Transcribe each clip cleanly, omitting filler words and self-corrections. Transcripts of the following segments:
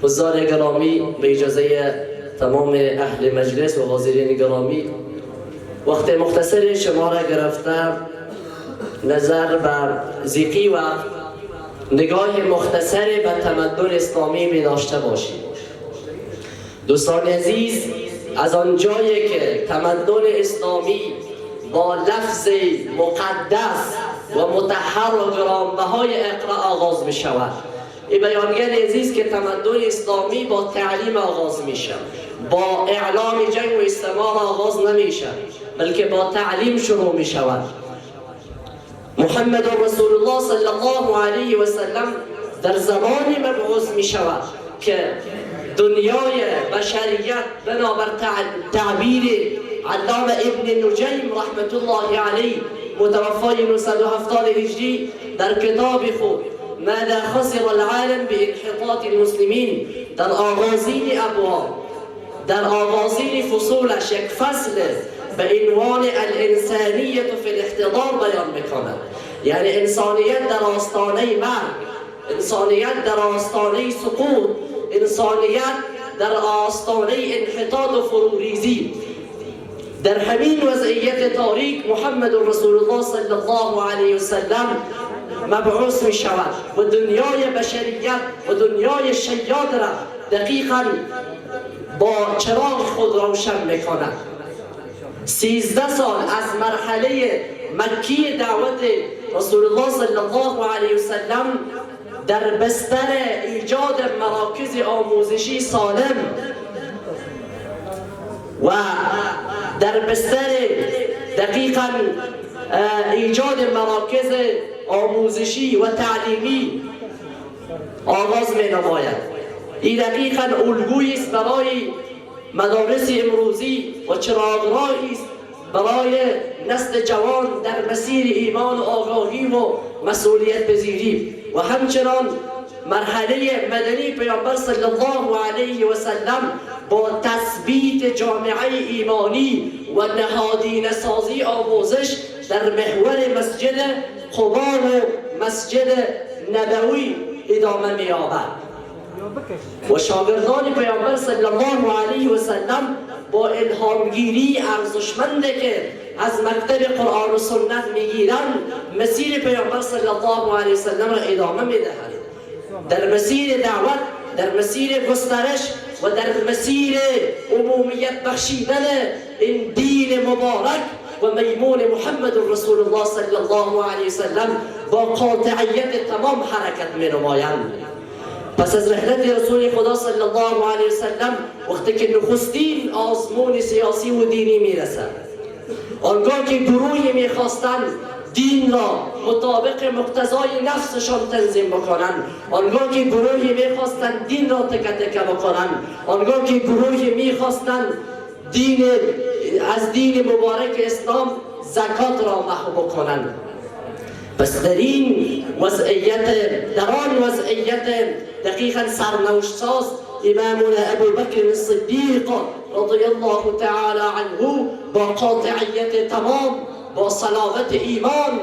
حضار گرامی، به اجازه تمام اهل مجلس و حاضرین گرامی، وقت مختصر شما را گرفته نظر بر ذیقی و نگاه مختصر به تمدن اسلامی می داشته باشید. دوستان عزیز، از آن جایی که تمدن اسلامی با لفظ مقدس و مطهر و گرانبهای اقرا آغاز می شود، این بیانگر عزیز که تمدن اسلامی با تعلیم آغاز می شود، با اعلام جنگ و استعمار آغاز نمی شود، بلکه با تعلیم شروع می شود. محمد رسول الله صلی الله علیه و سلم در زمانی مبعوث می شود که دنیای بشریت بنابر تعبیر علامه ابن نجیم رحمت الله علیه متوفای 970 هجری در کتاب خود ماذا خسر العالم بانحطاط المسلمین در آغازین ابواب، در آغازین فصولش یک فصل به عنوان الانسانیت فی الاحتضار بیان میکند. یعنی انسانیت در آستانه مرگ، انسانیت در آستانه سقوط، انسانیت در آستانه انحطاط و فروریزی. در همین وضعیت تاریک محمد رسول الله صلی الله علیه و سلم مبعوث می شود و دنیای بشریت و دنیای شیاد را دقیقاً با چراغ خود روشن می کند. 13 سال از مرحله مکی دعوت رسول الله صلی الله علیه و سلم در بستر ایجاد مراکز آموزشی سالم و در بستر دقیقاً ایجاد مراکز آموزشی و تعلیمی آغاز می نماید. این دقیقاً الگویی است برای مدارس امروزی و چراغراهی است برای نسل جوان در مسیر ایمان و آگاهی و مسئولیت پذیری. و همچنان مرحله مدنی پیامبر صلی الله علیه و سلم با تثبیت جامعه ایمانی و نهادینه سازی آموزش در محور مسجد قبا و مسجد نبوی ادامه می‌یابد و شاگردان پیامبر صلی الله علیه و سلم با الهامگیری ارزشمندی که از مکتب قرآن و سنت میگیرند مسیر پیامبر صلی الله علیه و سلم را ادامه میدهند. در مسیر دعوت، در مسیر گسترش و در مسیر عمومیت بخشیدن این دین مبارک و میمون محمد رسول الله صلی الله علیه و سلم با قاطعیت تمام حرکت می نمایند. پس از رحلت رسول خدا صلی الله علیه و سلم وقتی که نخستین آزمون سیاسی و دینی میرسد، آنگاه که گروهی میخواستند دین را مطابق مقتضای نفسشان تنظیم بکنند، آنگاه که گروهی میخواستند دین را تکه تکه بکنند، آنگاه که گروهی میخواستند از دین مبارک اسلام زکات را محو بکنند. پس در آن وضعیت دقیقاً سرنوشت ساز امامنا ابوبکر الصدیق رضی الله تعالی عنه با قاطعیت تمام، با صلابت ایمان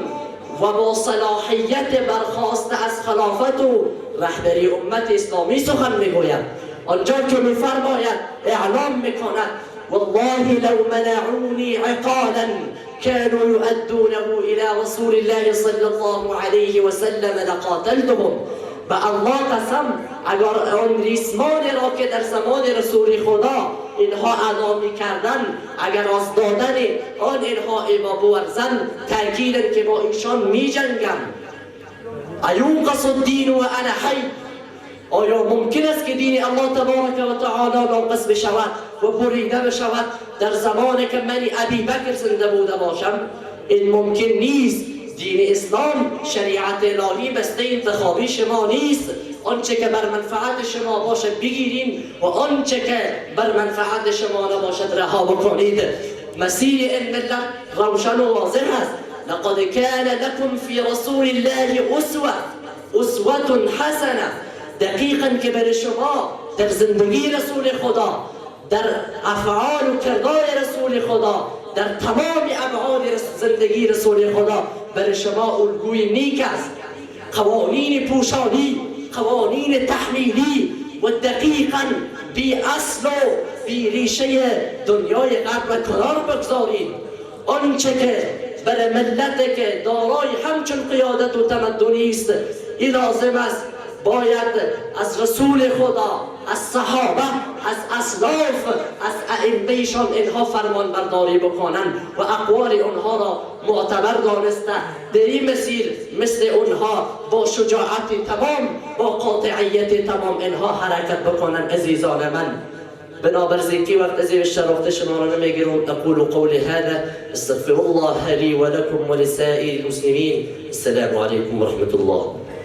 و با صلاحیت برخاسته از خلافت و رهبری امت اسلامی سخن میگوید. آنجا که میفرماید، اعلام میکند والله لو منعوني عقالا كانوا يؤدونه الى رسول الله صلی الله علیه و سلم لقاتلتهم. به الله قسم اگر آن ریسمانی را که در زمان رسول خدا اینها ادا می‌کردند، اگر از دادن آن اینها ایما بورزند، تأکیدن که با ایشان می‌جنگند. ایونقص الدین و انا حی، آیا ممکن است که دین الله تبارک و تعالی ناقص بشود و بریده بشود در زمانی که من ابی بکر زنده بوده باشم؟ این ممکن نیست. دین اسلام شریعت الهی بسته انتخابی شما نیست. آنچه که بر منفعت شما باشد بگیریم و آنچه که بر منفعت شما نباشد رها بکنید. مسیر این ملت روشن و واضح است. لقد كان لكم في رسول الله اسوة حسنه. دقیقاً که برای شما در زندگی رسول خدا، در افعال و کردار رسول خدا، در تمام ابعاد زندگی رسول خدا برای شما الگوی نیک است. قوانین پوشانی، قوانین تحمیلی، و دقیقاً بی اصل و بی ریشه دنیای غرب را کنار بگذارید. آنچه که برای ملت که دارای همچون قیادت و تمدنی است این لازم است باید از رسول خدا، از صحابه، از اسلاف، از ائمهشان اینها فرمان برداری بکنند و اقوال اونها را معتبر دانسته در این مسیر مثل اونها با شجاعت تمام، با قاطعیت تمام اینها حرکت بکنند. عزیزان من، بنابراین که وقت از بیشتر وقت شما را نمیگیرم. اقول قولی هذا استغفر الله لي ولكم ولسائر المسلمين. السلام عليكم ورحمة الله.